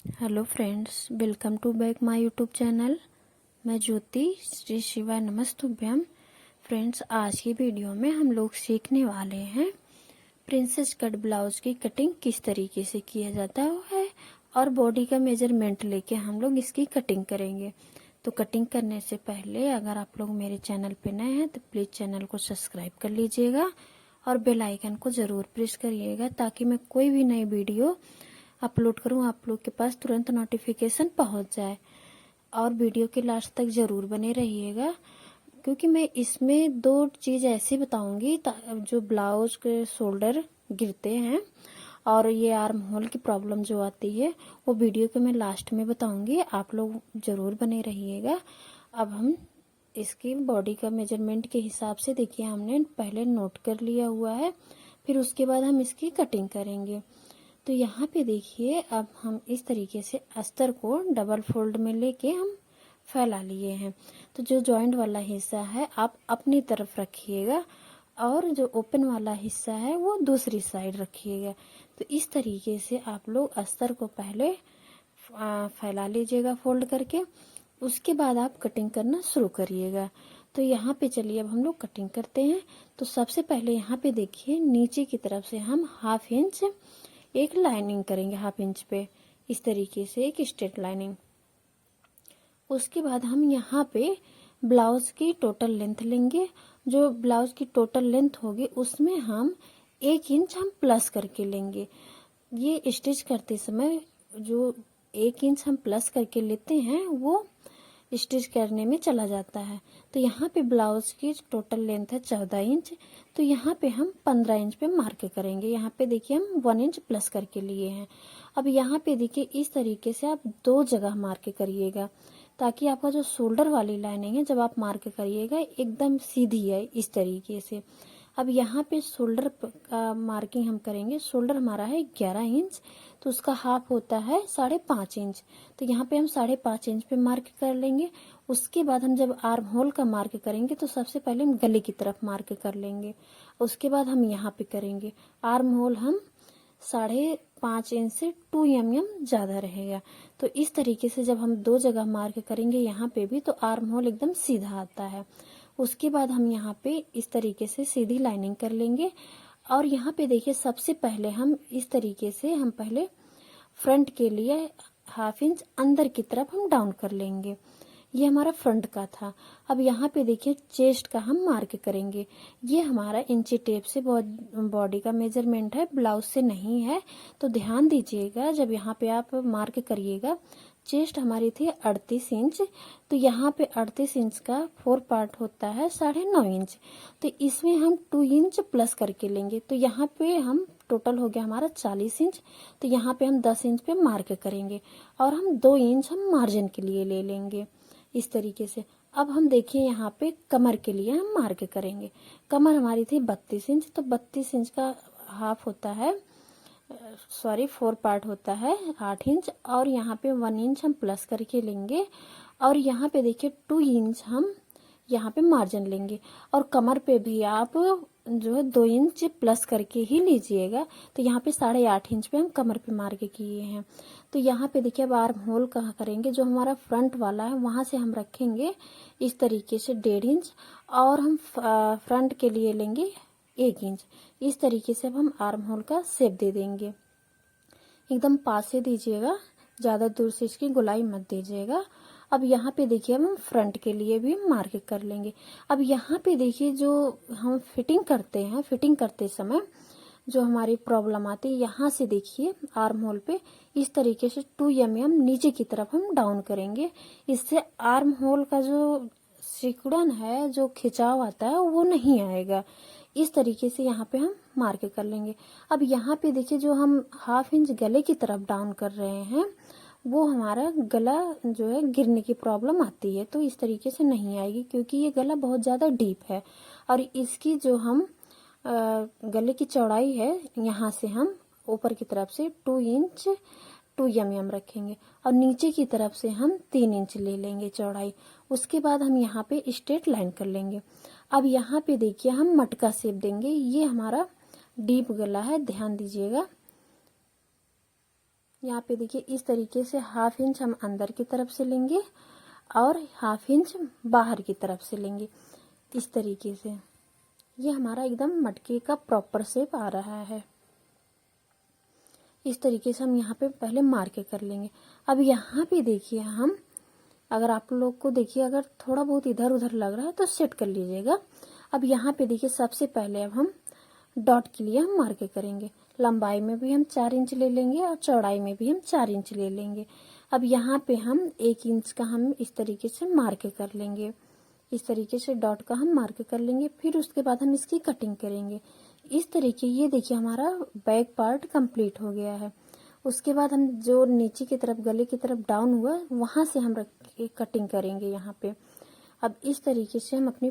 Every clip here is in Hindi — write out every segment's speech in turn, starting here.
Hello friends, welcome to back my YouTube channel. मैं ज्योति, श्री शिवाय नमस्तुभ्यम। फ्रेंड्स, आज की वीडियो में हम लोग सीखने वाले हैं प्रिंसेस कट ब्लाउज की कटिंग किस तरीके से किया जाता है और बॉडी का मेजरमेंट लेके हम लोग इसकी कटिंग करेंगे। तो कटिंग करने से पहले अगर आप लोग मेरे चैनल पे नए हैं तो प्लीज़ चैनल को सब्सक्राइब कर लीजिएगा और बेल आइकन को ज़रूर प्रेस करिएगा ताकि मैं कोई भी नई वीडियो अपलोड करूं आप लोग के पास तुरंत नोटिफिकेशन पहुंच जाए। और वीडियो के लास्ट तक ज़रूर बने रहिएगा क्योंकि मैं इसमें दो चीज़ ऐसी बताऊंगी जो ब्लाउज के शोल्डर गिरते हैं और ये आर्म होल की प्रॉब्लम जो आती है वो वीडियो के मैं लास्ट में बताऊंगी। आप लोग ज़रूर बने रहिएगा। अब हम इसकी बॉडी का मेजरमेंट के हिसाब से देखिए हमने पहले नोट कर लिया हुआ है, फिर उसके बाद हम इसकी कटिंग करेंगे। तो यहाँ पे देखिए अब हम इस तरीके से अस्तर को डबल फोल्ड में लेके हम फैला लिए हैं। तो जो जॉइंट वाला हिस्सा है आप अपनी तरफ रखिएगा और जो ओपन वाला हिस्सा है वो दूसरी साइड रखिएगा। तो इस तरीके से आप लोग अस्तर को पहले फैला लीजिएगा फोल्ड करके, उसके बाद आप कटिंग करना शुरू करिएगा। तो यहाँ पे चलिए अब हम लोग कटिंग करते हैं। तो सबसे पहले यहाँ पे देखिए नीचे की तरफ से हम हाफ इंच एक लाइनिंग करेंगे, हाफ इंच पे इस तरीके से एक स्ट्रेट लाइनिंग। उसके बाद हम यहाँ पे ब्लाउज की टोटल लेंथ लेंगे। जो ब्लाउज की टोटल लेंथ होगी उसमें हम 1 इंच हम प्लस करके लेंगे। ये स्टिच करते समय जो 1 इंच हम प्लस करके लेते हैं वो स्टिच करने में चला जाता है। तो यहाँ पे ब्लाउज की टोटल लेंथ है 14 इंच, तो यहाँ पे हम 15 इंच पे मार्क करेंगे। यहाँ पे देखिए हम 1 इंच प्लस करके लिए हैं। अब यहाँ पे देखिए इस तरीके से आप 2 जगह मार्क करिएगा ताकि आपका जो शोल्डर वाली लाइनिंग है जब आप मार्क करिएगा एकदम सीधी है इस तरीके से। अब यहाँ पे शोल्डर का मार्किंग हम करेंगे। शोल्डर हमारा है 11 इंच, तो उसका हाफ होता है 5.5 इंच। तो यहाँ पे हम 5.5 इंच पे मार्क कर लेंगे। उसके बाद हम जब आर्म होल का मार्क करेंगे तो सबसे पहले हम गले की तरफ मार्क कर लेंगे। उसके बाद हम यहाँ पे करेंगे आर्म होल हम 5.5 इंच से 2 mm ज़्यादा रहेगा। तो इस तरीके से जब हम 2 जगह मार्क करेंगे यहाँ पे भी तो आर्म होल एकदम सीधा आता है। उसके बाद हम यहाँ पे इस तरीके से सीधी लाइनिंग कर लेंगे। और यहाँ पे देखिए सबसे पहले हम इस तरीके से हम पहले फ्रंट के लिए हाफ इंच अंदर की तरफ हम डाउन कर लेंगे। ये हमारा फ्रंट का था। अब यहाँ पे देखिए चेस्ट का हम मार्क करेंगे। ये हमारा इंची टेप से बॉडी का मेजरमेंट है, ब्लाउज से नहीं है। तो ध्यान दीजिएगा जब यहाँ पे आप मार्क करिएगा। चेस्ट हमारी थी 38 इंच, तो यहाँ पे 38 इंच का 4 पार्ट होता है 9.5 इंच। तो इसमें हम 2 इंच प्लस करके लेंगे। तो यहाँ पे हम टोटल हो गया हमारा 40 इंच। तो यहाँ पे हम 10 इंच पे मार्क करेंगे और हम 2 इंच हम मार्जिन के लिए ले लेंगे इस तरीके से। अब हम देखिए यहाँ पे कमर के लिए हम मार्क करेंगे। कमर हमारी थी 32 इंच, तो 32 इंच का हाफ होता है 4 पार्ट होता है 8 इंच। और यहाँ पे 1 इंच हम प्लस करके लेंगे और यहाँ पे देखिए 2 इंच हम यहाँ पे मार्जिन लेंगे। और कमर पे भी आप जो है 2 इंच प्लस करके ही लीजिएगा। तो यहाँ पे 8.5 इंच पे हम कमर पे मार्क किए हैं। तो यहाँ पे देखिए अब आर्म होल कहाँ करेंगे, जो हमारा फ्रंट वाला है वहां से हम रखेंगे इस तरीके से 1.5 इंच और हम फ्रंट के लिए लेंगे 1 इंच। इस तरीके से अब हम आर्म होल का शेप दे देंगे। एकदम पास से दीजिएगा, ज़्यादा दूर से इसकी गोलाई मत दीजिएगा। अब यहाँ पे देखिए हम फ्रंट के लिए भी मार्क कर लेंगे। अब यहाँ पे देखिए जो हम फिटिंग करते हैं, फिटिंग करते समय जो हमारी प्रॉब्लम आती है, यहाँ से देखिए आर्म होल पे इस तरीके से 2 mm नीचे की तरफ हम डाउन करेंगे। इससे आर्म होल का जो सिकुड़न है, जो खिंचाव आता है वो नहीं आएगा। इस तरीके से यहाँ पे हम मार्क कर लेंगे। अब यहाँ पे देखिए जो हम हाफ इंच गले की तरफ डाउन कर रहे हैं वो हमारा गला जो है गिरने की प्रॉब्लम आती है। तो इस तरीके से नहीं आएगी क्योंकि ये गला बहुत ज़्यादा डीप है। और इसकी जो हम गले की चौड़ाई है यहाँ से हम ऊपर की तरफ से 2 इंच 2 mm रखेंगे और नीचे की तरफ से हम 3 इंच ले लेंगे चौड़ाई। उसके बाद हम यहाँ पे स्ट्रेट लाइन कर लेंगे। अब यहाँ पे देखिए हम मटका शेप देंगे। ये हमारा डीप गला है, ध्यान दीजिएगा। यहाँ पे देखिए इस तरीके से 1/2 इंच हम अंदर की तरफ से लेंगे और 1/2 इंच बाहर की तरफ से लेंगे। इस तरीके से ये हमारा एकदम मटके का प्रॉपर शेप आ रहा है। इस तरीके से हम यहाँ पे पहले मार्के कर लेंगे। अब यहाँ पे देखिए हम, अगर आप लोग को देखिए अगर थोड़ा बहुत इधर उधर लग रहा है तो सेट कर लीजिएगा। अब यहाँ पे देखिए सबसे पहले अब हम डॉट के लिए हम मार्के करेंगे। लंबाई में भी हम 4 इंच ले लेंगे और चौड़ाई में भी हम 4 इंच ले लेंगे। अब यहाँ पे हम 1 इंच का हम इस तरीके से मार्के कर लेंगे। इस तरीके से डॉट का हम मार्क कर लेंगे। फिर उसके बाद हम इसकी कटिंग करेंगे इस तरीके। ये देखिए हमारा बैक पार्ट कंप्लीट हो गया है। उसके बाद हम जो नीचे की तरफ गले की तरफ डाउन हुआ वहां से हम रख के कटिंग करेंगे यहाँ पे। अब इस तरीके से हम अपनी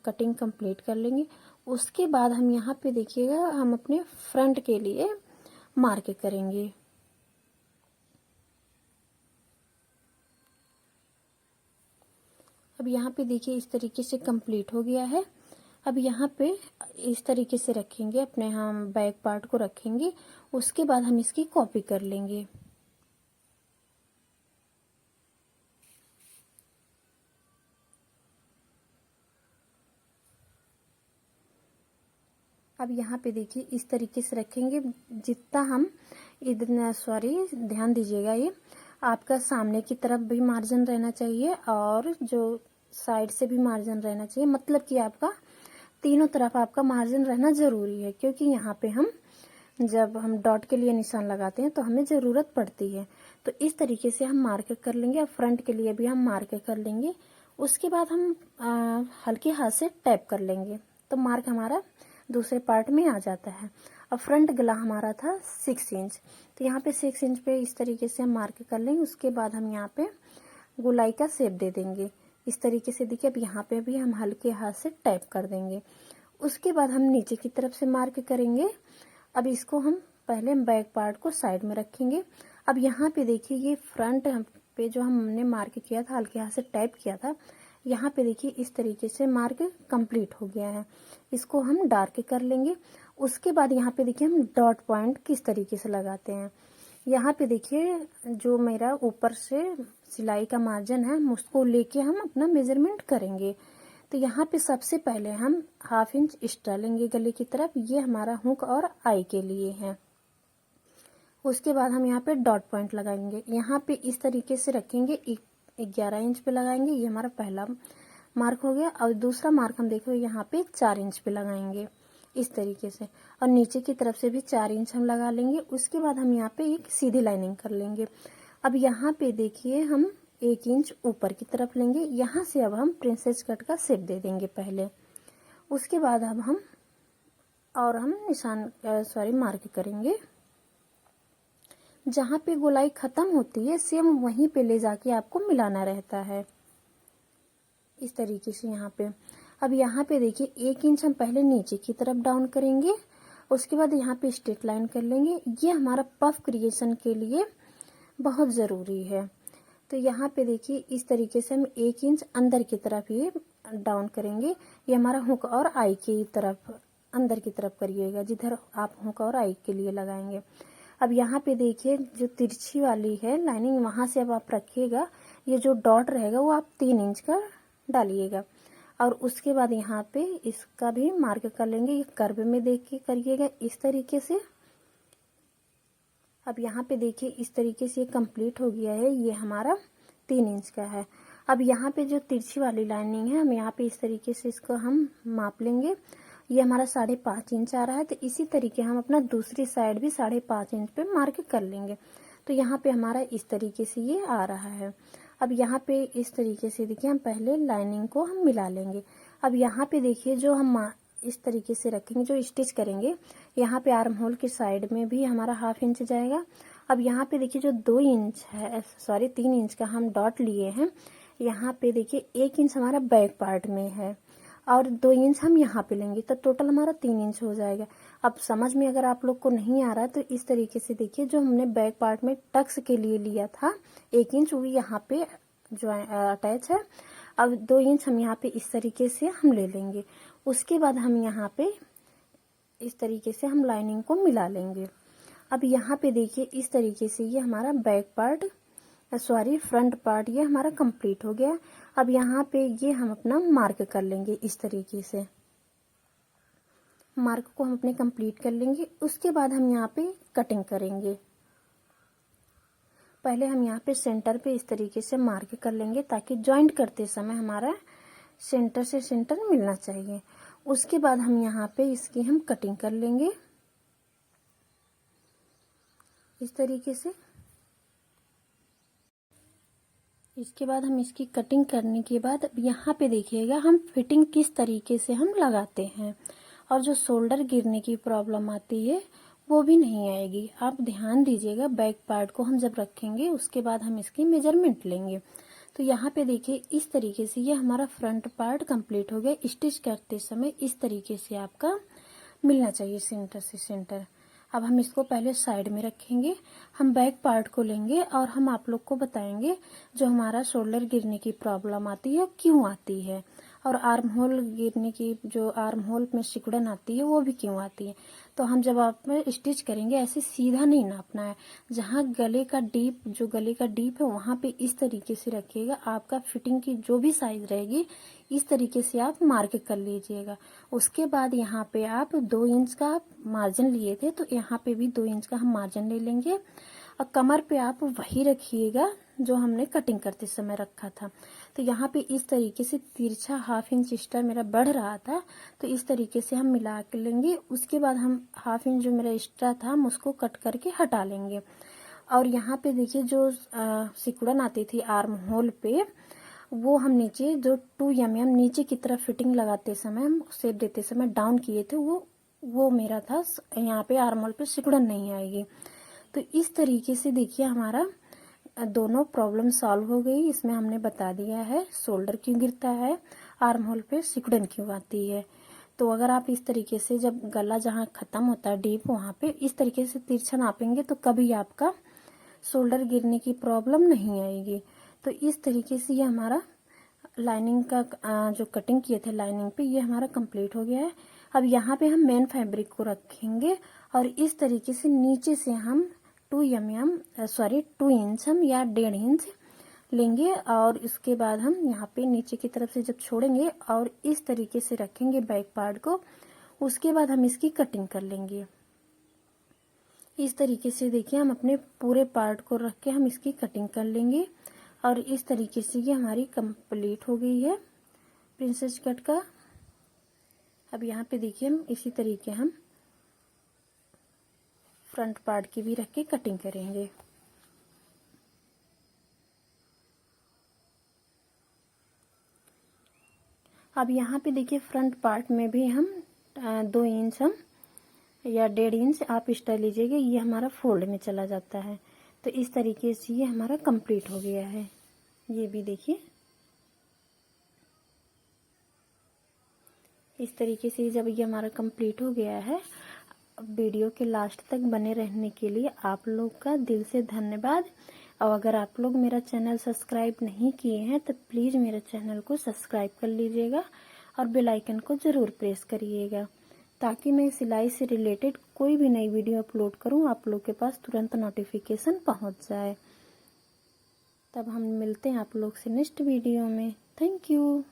कटिंग कंप्लीट कर लेंगे। उसके बाद हम यहाँ पे देखिएगा हम अपने फ्रंट के लिए मार्क करेंगे। अब यहाँ पे देखिए इस तरीके से कंप्लीट हो गया है। अब यहाँ पे इस तरीके से रखेंगे, अपने हम बैक पार्ट को रखेंगे। उसके बाद हम इसकी कॉपी कर लेंगे। अब यहाँ पे देखिए इस तरीके से रखेंगे। जितना हम इतना ध्यान दीजिएगा, ये आपका सामने की तरफ भी मार्जिन रहना चाहिए और जो साइड से भी मार्जिन रहना चाहिए। मतलब कि आपका तीनों तरफ आपका मार्जिन रहना जरूरी है, क्योंकि यहाँ पे हम जब हम डॉट के लिए निशान लगाते हैं तो हमें ज़रूरत पड़ती है। तो इस तरीके से हम मार्क कर लेंगे और फ्रंट के लिए भी हम मार्क कर लेंगे। उसके बाद हम हल्के हाथ से टैप कर लेंगे तो मार्क हमारा दूसरे पार्ट में आ जाता है। अब फ्रंट गला हमारा था 6 इंच, तो यहाँ पे 6 इंच पे इस तरीके से हम मार्क कर लेंगे। उसके बाद हम यहाँ पे गोलाई का शेप दे देंगे इस तरीके से। देखिए अब यहाँ पे भी हम हल्के हाथ से टैप कर देंगे। उसके बाद हम नीचे की तरफ से मार्क करेंगे। अब इसको हम पहले बैक पार्ट को साइड में रखेंगे। अब यहाँ पे देखिए ये फ्रंट पे जो हमने मार्क किया था, हल्के हाथ से टैप किया था, यहाँ पे देखिए इस तरीके से मार्क कंप्लीट हो गया है। इसको हम डार्क कर लेंगे। उसके बाद यहाँ पे देखिए हम डॉट पॉइंट किस तरीके से लगाते हैं। यहाँ पे देखिए जो मेरा ऊपर से सिलाई का मार्जिन है उसको लेके हम अपना मेजरमेंट करेंगे। तो यहाँ पे सबसे पहले हम 1/2 इंच एक्स्ट्रा लेंगे गले की तरफ। ये हमारा हुक और आई के लिए है। उसके बाद हम यहाँ पे डॉट पॉइंट लगाएंगे। यहाँ पे इस तरीके से रखेंगे, 11 इंच पे लगाएंगे। ये हमारा पहला मार्क हो गया। और दूसरा मार्क हम देखो यहाँ पे 4 इंच पे लगाएंगे इस तरीके से। और नीचे की तरफ से भी 4 इंच हम लगा लेंगे। उसके बाद हम यहाँ पे एक सीधी लाइनिंग कर लेंगे। अब यहाँ पे देखिए हम 1 इंच ऊपर की तरफ लेंगे। यहाँ से अब हम प्रिंसेस कट का शेप दे देंगे पहले। उसके बाद अब हम निशान मार्क करेंगे। जहाँ पे गोलाई खत्म होती है सेम वहीं पे ले जाके आपको मिलाना रहता है इस तरीके से यहाँ पे। अब यहाँ पे देखिए 1 इंच हम पहले नीचे की तरफ डाउन करेंगे। उसके बाद यहाँ पे स्ट्रेट लाइन कर लेंगे। ये हमारा पफ क्रिएशन के लिए बहुत ज़रूरी है। तो यहाँ पे देखिए इस तरीके से हम 1 इंच अंदर की तरफ ये डाउन करेंगे। ये हमारा हुक और आई की तरफ अंदर की तरफ करिएगा, जिधर आप हुक और आई के लिए लगाएंगे। अब यहाँ पे देखिए जो तिरछी वाली है लाइनिंग, वहां से अब आप रखिएगा। ये जो डॉट रहेगा वो आप 3 इंच का डालिएगा। और उसके बाद यहाँ पे इसका भी मार्क कर लेंगे। ये कर्व में देख के करिएगा इस तरीके से। अब यहाँ पे देखिए इस तरीके से ये कंप्लीट हो गया है। ये हमारा 3 इंच का है। अब यहाँ पे जो तिरछी वाली लाइनिंग है, हम यहाँ पे इस तरीके से इसको हम माप लेंगे। ये हमारा 5.5 इंच आ रहा है। तो इसी तरीके हम अपना दूसरी साइड भी 5.5 इंच पे मार्क कर लेंगे। तो यहाँ पे हमारा इस तरीके से ये आ रहा है। अब यहाँ पे इस तरीके से देखिए हम पहले लाइनिंग को हम मिला लेंगे। अब यहाँ पे देखिए जो हम इस तरीके से रखेंगे, जो स्टिच करेंगे, यहाँ पे आर्म होल की साइड में भी हमारा 1/2 इंच जाएगा। अब यहाँ पे देखिए जो 2 इंच है 3 इंच का हम डॉट लिए हैं, यहाँ पे देखिए 1 इंच हमारा बैक पार्ट में है और 2 इंच हम यहाँ पे लेंगे, तो टोटल हमारा 3 इंच हो जाएगा। अब समझ में अगर आप लोग को नहीं आ रहा है तो इस तरीके से देखिए, जो हमने बैक पार्ट में टक्स के लिए लिया था 1 इंच, वो यहाँ पे जो अटैच है। अब 2 इंच हम यहाँ पे इस तरीके से हम ले लेंगे। उसके बाद हम यहाँ पे इस तरीके से हम लाइनिंग को मिला लेंगे। अब यहाँ पे देखिए इस तरीके से ये हमारा बैक पार्ट फ्रंट पार्ट ये हमारा कंप्लीट हो गया। अब यहाँ पे ये हम अपना मार्क कर लेंगे। इस तरीके से मार्क को हम अपने कंप्लीट कर लेंगे। उसके बाद हम यहाँ पे कटिंग करेंगे। पहले हम यहाँ पे सेंटर पे इस तरीके से मार्क कर लेंगे ताकि जॉइंट करते समय हमारा सेंटर से सेंटर मिलना चाहिए। उसके बाद हम यहाँ पे इसकी हम कटिंग कर लेंगे इस तरीके से। इसके बाद हम इसकी कटिंग करने के बाद यहाँ पे देखिएगा हम फिटिंग किस तरीके से हम लगाते हैं, और जो शोल्डर गिरने की प्रॉब्लम आती है वो भी नहीं आएगी। आप ध्यान दीजिएगा, बैक पार्ट को हम जब रखेंगे उसके बाद हम इसकी मेजरमेंट लेंगे। तो यहाँ पे देखिए इस तरीके से ये हमारा फ्रंट पार्ट कंप्लीट हो गया। स्टिच करते समय इस तरीके से आपका मिलना चाहिए सेंटर से सेंटर। अब हम इसको पहले साइड में रखेंगे। हम बैक पार्ट को लेंगे और हम आप लोग को बताएंगे जो हमारा शोल्डर गिरने की प्रॉब्लम आती है क्यों आती है, और आर्म होल गिरने की जो आर्म होल में सिकुड़न आती है वो भी क्यों आती है। तो हम जब आप स्टिच करेंगे ऐसे सीधा नहीं नापना है। जहाँ गले का डीप है वहां पे इस तरीके से रखिएगा। आपका फिटिंग की जो भी साइज रहेगी इस तरीके से आप मार्क कर लीजिएगा। उसके बाद यहाँ पे आप 2 इंच का मार्जिन लिए थे तो यहाँ पे भी 2 इंच का हम मार्जिन ले लेंगे। और कमर पे आप वही रखिएगा जो हमने कटिंग करते समय रखा था। तो यहाँ पे इस तरीके से तिरछा 1/2 इंच एक्स्ट्रा मेरा बढ़ रहा था, तो इस तरीके से हम मिला के लेंगे। उसके बाद हम 1/2 इंच जो मेरा एक्स्ट्रा था हम उसको कट करके हटा लेंगे। और यहाँ पे देखिए जो सिकुड़न आती थी आर्म होल पे, वो हम नीचे जो 2 mm नीचे की तरफ फिटिंग लगाते समय हम शेप देते समय डाउन किए थे वो मेरा था। यहाँ पे आर्म होल पे सिकुड़न नहीं आएगी। तो इस तरीके से देखिए हमारा दोनों प्रॉब्लम सॉल्व हो गई। इसमें हमने बता दिया है शोल्डर क्यों गिरता है, आर्म होल पे सिकुड़न क्यों आती है। तो अगर आप इस तरीके से जब गला जहाँ खत्म होता है डीप वहाँ पे इस तरीके से तिरछा नापेंगे तो कभी आपका शोल्डर गिरने की प्रॉब्लम नहीं आएगी। तो इस तरीके से ये हमारा लाइनिंग का जो कटिंग किए थे लाइनिंग पे ये हमारा कंप्लीट हो गया है। अब यहाँ पे हम मेन फैब्रिक को रखेंगे और इस तरीके से नीचे से हम 2 इंच हम या 1.5 इंच लेंगे और इसके बाद हम यहाँ पे नीचे की तरफ से जब छोड़ेंगे और इस तरीके से रखेंगे बैक पार्ट को। उसके बाद हम इसकी कटिंग कर लेंगे इस तरीके से। देखिए हम अपने पूरे पार्ट को रख के हम इसकी कटिंग कर लेंगे और इस तरीके से ये हमारी कंप्लीट हो गई है प्रिंसेस कट का। अब यहाँ पे देखिए हम इसी तरीके हम फ्रंट पार्ट की भी रख के कटिंग करेंगे। अब यहाँ पे देखिए फ्रंट पार्ट में भी हम 2 इंच हम या 1.5 इंच आप एक्स्ट्रा लीजिएगा, ये हमारा फोल्ड में चला जाता है। तो इस तरीके से ये हमारा कंप्लीट हो गया है। ये भी देखिए इस तरीके से जब ये हमारा कंप्लीट हो गया है। वीडियो के लास्ट तक बने रहने के लिए आप लोग का दिल से धन्यवाद। और अगर आप लोग मेरा चैनल सब्सक्राइब नहीं किए हैं तो प्लीज़ मेरे चैनल को सब्सक्राइब कर लीजिएगा और बेल आइकन को ज़रूर प्रेस करिएगा ताकि मैं सिलाई से रिलेटेड कोई भी नई वीडियो अपलोड करूं आप लोग के पास तुरंत नोटिफिकेशन पहुंच जाए। तब हम मिलते हैं आप लोग से नेक्स्ट वीडियो में। Thank you.